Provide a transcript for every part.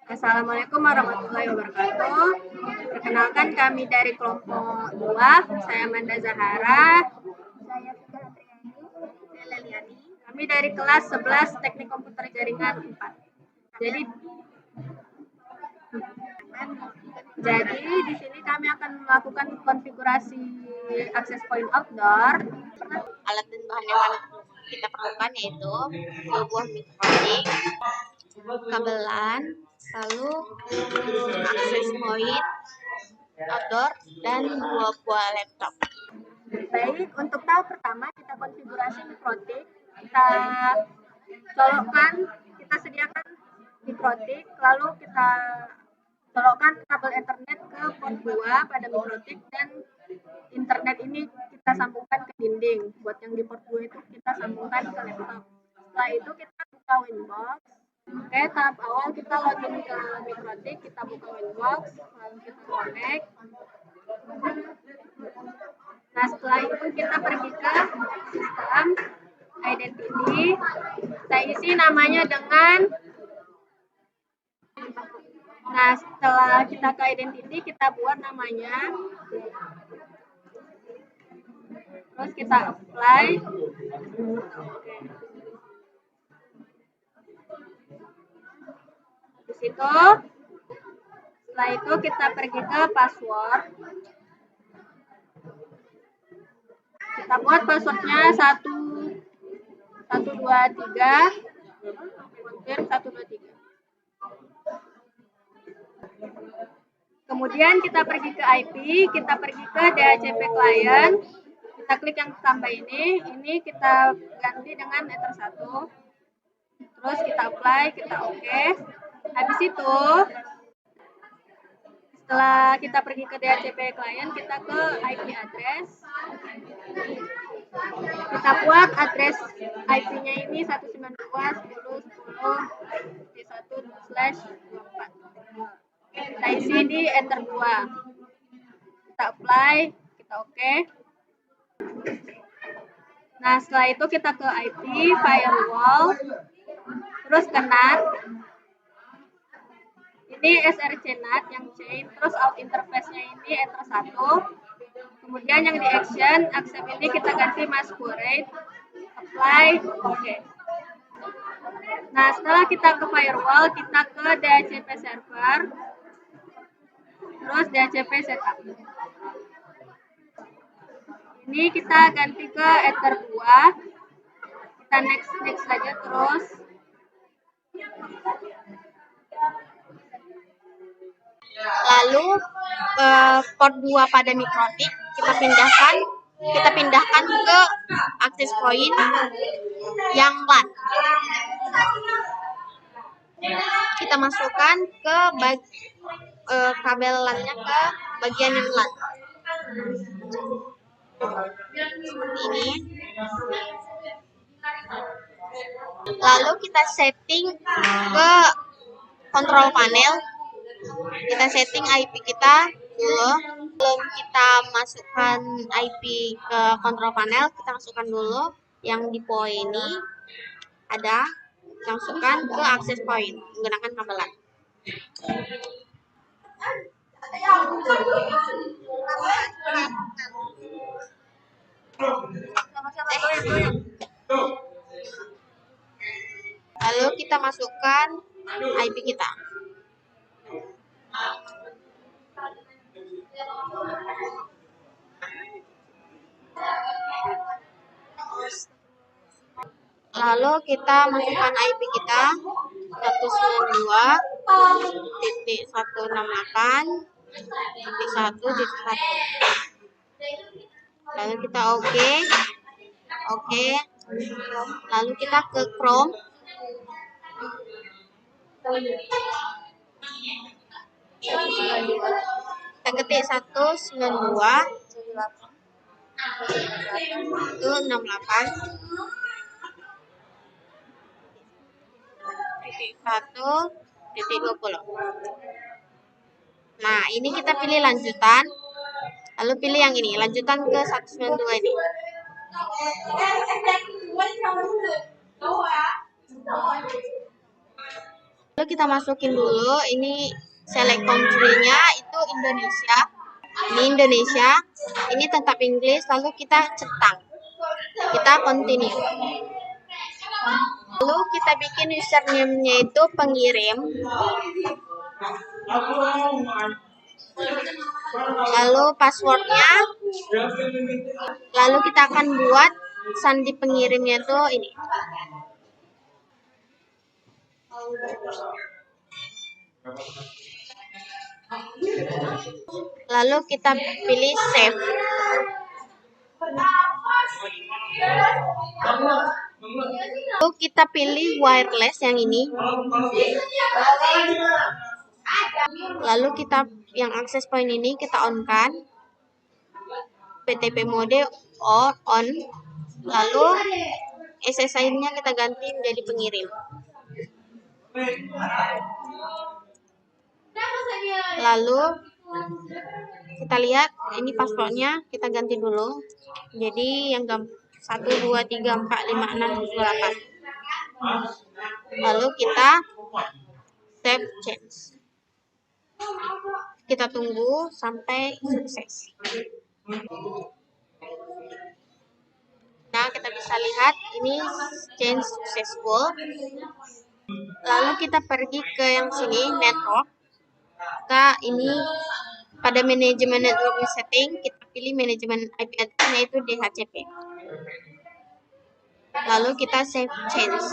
Assalamualaikum warahmatullahi wabarakatuh. Perkenalkan kami dari kelompok 2, saya Amanda Zahara. Saya Fika Atriani. Saya Leliani. Kami dari kelas 11 Teknik Komputer Jaringan 4. Jadi di sini kami akan melakukan konfigurasi akses point outdoor. Alat dan bahan yang kita perlukan yaitu sebuah mikrotik, kabelan, lalu akses point outdoor, dan 2 buah laptop. Baik, untuk tahap pertama kita konfigurasi mikrotik. Kita colokkan, kita sediakan mikrotik, lalu kita colokkan kabel Ethernet ke port 2 pada mikrotik, dan internet ini kita sambungkan ke dinding. Buat yang di port 2 itu kita sambungkan ke laptop. Setelah itu kita buka Winbox. Oke, tahap awal kita login ke mikrotik, kita buka Winbox, lalu kita connect. Nah, setelah itu kita pergi ke sistem identity. Kita isi namanya dengan. Nah, setelah kita ke identity, kita buat namanya. Terus kita apply. Di situ, setelah itu kita pergi ke password. Kita buat passwordnya 123, confirm 123. Kemudian kita pergi ke IP, kita pergi ke DHCP client, kita klik yang tambah ini kita ganti dengan Ether 1. Terus kita apply, kita oke. Habis itu, setelah kita pergi ke DHCP client, kita ke IP address. Kita buat address IP-nya ini 192.10.10.1/24. Kita isi di enter 2. Kita apply, kita oke. Nah, setelah itu kita ke IP, firewall, terus ke NAT. Ini SRC NAT yang chain, terus out interface-nya ini Ether 1. Kemudian yang di action, accept ini kita ganti masquerade, apply, oke. Nah, setelah kita ke firewall, kita ke DHCP server, terus DHCP setup. Ini kita ganti ke Ether 2, kita next saja terus. Lalu port 2 pada mikrotik kita pindahkan ke akses point yang LAN. Kita masukkan ke kabel LAN-nya ke bagian yang LAN. Seperti ini. Lalu kita setting ke control panel. Kita setting IP kita dulu. Belum kita masukkan IP ke control panel, kita masukkan dulu yang di point ini ada, masukkan ke access point menggunakan kabelan. Lalu kita masukkan IP kita. Lalu kita masukkan IP kita 192.168.1.1. Lalu kita oke. Lalu kita ke Chrome. Kita ketik 192.168.1.20. Nah, ini kita pilih lanjutan. Lalu pilih yang ini, lanjutan ke 192 ini. Lalu kita masukin dulu, ini select country-nya itu Indonesia. Ini Indonesia, ini tetap Inggris, lalu kita cetak. Kita continue. Lalu kita bikin username-nya itu pengirim. Lalu passwordnya. Lalu kita akan buat sandi pengirimnya tuh ini. Lalu kita pilih save. Lalu kita pilih wireless yang ini. Lalu kita yang access point ini kita on kan. PTP mode on. Lalu SSID-nya kita ganti menjadi pengirim. Lalu kita lihat ini passwordnya kita ganti dulu. Jadi yang 1, 2, 3, 4, 5, 6, 7, 8. Lalu kita save change. Kita tunggu sampai sukses. Nah, kita bisa lihat ini change successful. Lalu kita pergi ke yang sini network. Kita ini pada manajemen network setting kita pilih manajemen IP address-nya itu DHCP. Lalu kita save change.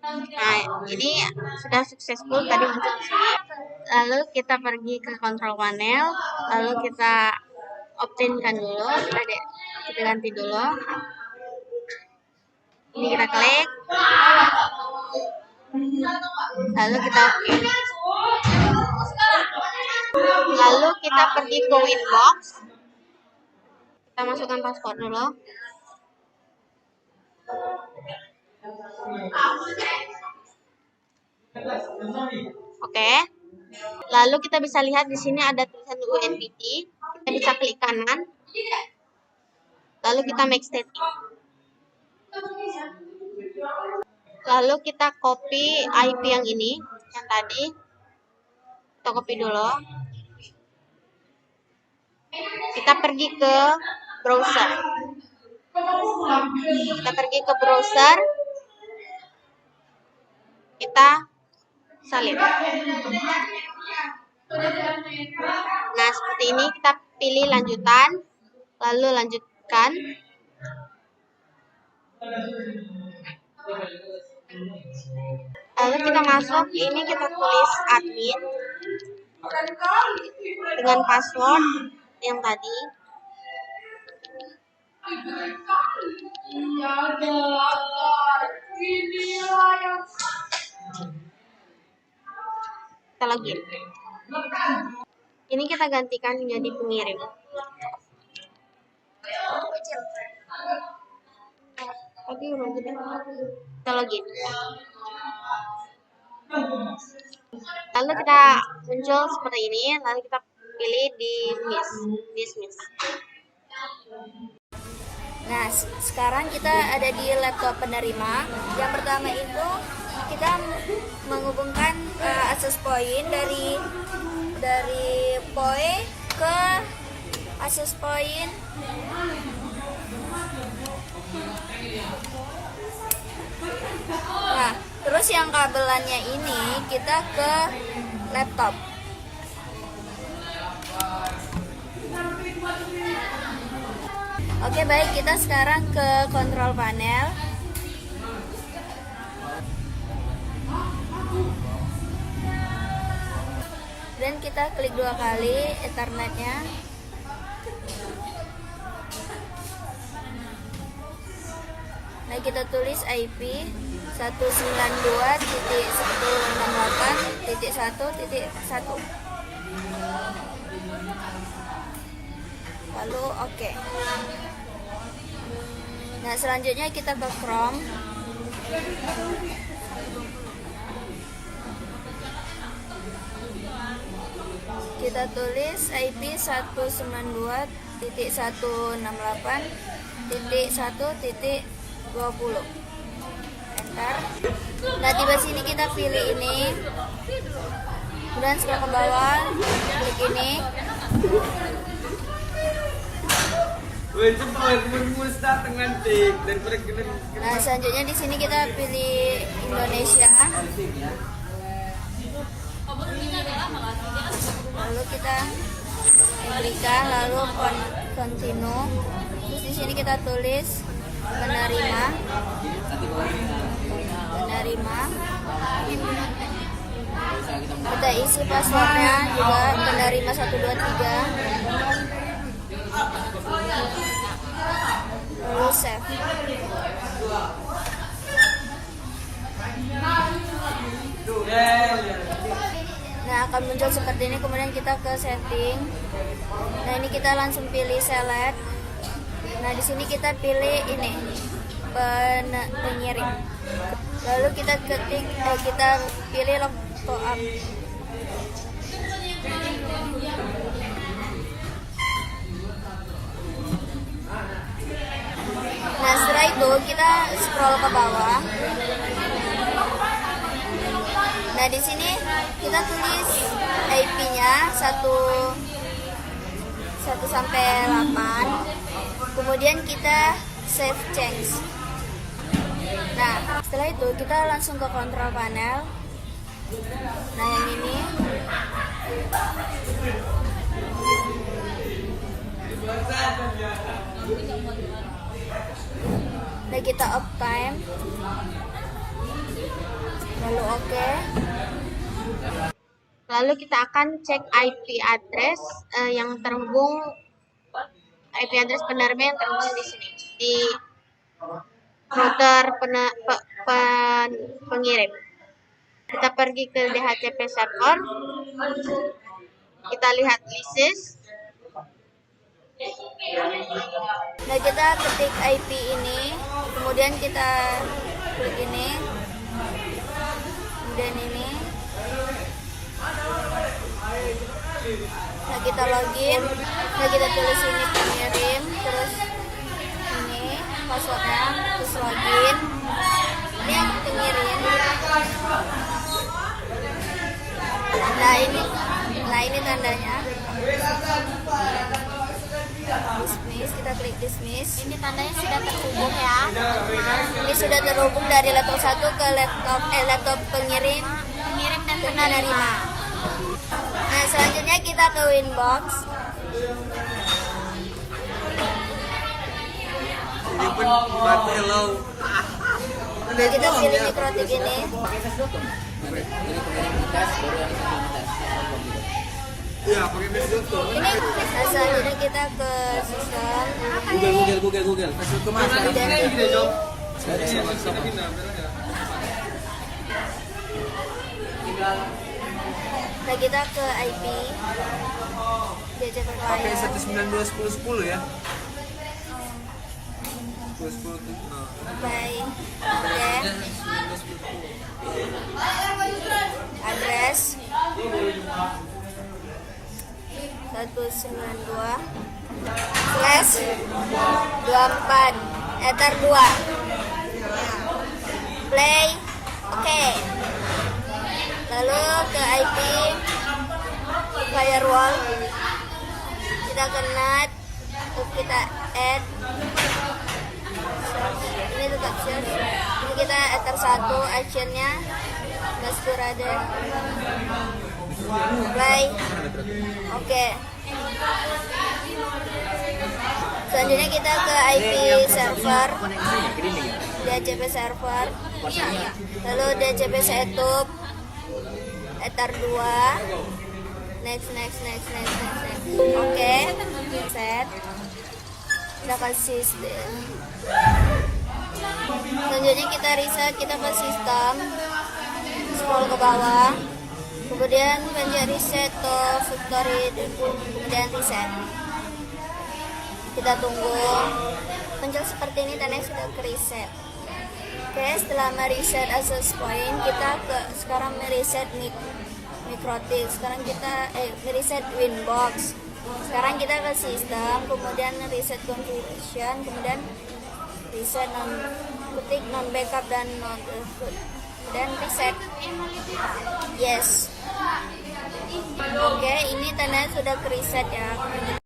Nah, ini sudah successful tadi muncul di sini. Lalu kita pergi ke control panel, lalu kita obtainkan dulu, kita ganti dulu. Ini kita klik. Lalu kita oke. Lalu kita pergi ke Winbox. Kita masukkan password dulu. Oke. Lalu kita bisa lihat di sini ada tulisan UNPT. Kita bisa klik kanan. Lalu kita make setting. Lalu kita copy IP yang ini, yang tadi. Kita copy dulu. Kita pergi ke browser. Kita pergi ke browser. Kita salin. Nah, seperti ini kita pilih lanjutan, lalu lanjutkan. Lalu kita masuk, ini kita tulis admin dengan password yang tadi. Kita login. Ini kita gantikan menjadi pengirim. Kita login. Lalu kita muncul seperti ini, lalu kita pilih dismiss. Nah, sekarang kita ada di laptop penerima. Yang pertama itu kita menghubungkan access point dari POE ke access point. Nah, terus yang kabelannya ini kita ke laptop. Oke, baik, kita sekarang ke control panel. Dan kita klik 2 kali Ethernetnya. Nah, kita tulis IP 192.168.1.1. Lalu oke. Nah, selanjutnya kita ke Chrome. Kita tulis IP 192.168.1.20. Enter. Nah, tiba sini kita pilih ini, kemudian scroll ke bawah, klik ini. Nah, selanjutnya di sini kita pilih Indonesia. Lalu kita berikan, lalu continue. Terus di sini kita tulis menerima. Kita isi passwordnya juga penerima 123. Lalu save. Nah, akan muncul seperti ini. Kemudian kita ke setting. Nah, ini kita langsung pilih select. Nah, di sini kita pilih ini pengirim. Lalu kita ketik, kita pilih logo up. Nah, setelah itu kita scroll ke bawah. Nah, di sini kita tulis IP-nya 1 sampai 8. Kemudian kita save change. Nah, setelah itu kita langsung ke control panel. Nah, yang ini. Nah, kita off time. Lalu oke. Lalu kita akan cek IP address yang terhubung, IP address penerima yang terhubung di sini di router pengirim. Kita pergi ke DHCP server. Kita lihat list. Nah, kita ketik IP ini, kemudian kita klik ini, kemudian ini. Nah, kita login. Nah, kita tulis ini pengirim, terus ini passwordnya, terus login. Ini yang pengirim. Nah ini tandanya. Dismiss, kita klik dismiss. Ini tandanya sudah terhubung ya. Ini sudah terhubung dari laptop 1 ke laptop pengirim dan penerima. Nah, selanjutnya kita ke Winbox. Nah, kita pilih mikrotik ini. Nah, selanjutnya kita ke sistem. Google. Nah, kita ke IP. DHCP Pakai file. 192.10.10 ya. 10.10 Baik. Oke. Address 192/24 ether 2. Play. Oke. Lalu ke IP firewall. Kita ke NAT. Kita add. Ini tetap search. Ini kita ether 1 actionnya. Master ada. Play. Oke. Selanjutnya kita ke IP server. DHCP server. Lalu DHCP setup. Ether 2. Next. Oke. Set. Kita kasih sistem. Selanjutnya kita reset, kita ke sistem. Scroll ke bawah. Kemudian pencet reset to factory, kemudian reset. Kita tunggu. Muncul seperti ini, tandanya sudah ke reset. Oke, setelah mereset access point, kita sekarang mereset mikrotik. Sekarang kita mereset Winbox. Sekarang kita ke sistem, kemudian reset configuration, kemudian reset ketik non backup dan non dan reset. Yes. Oke, ini tandanya sudah ke reset ya.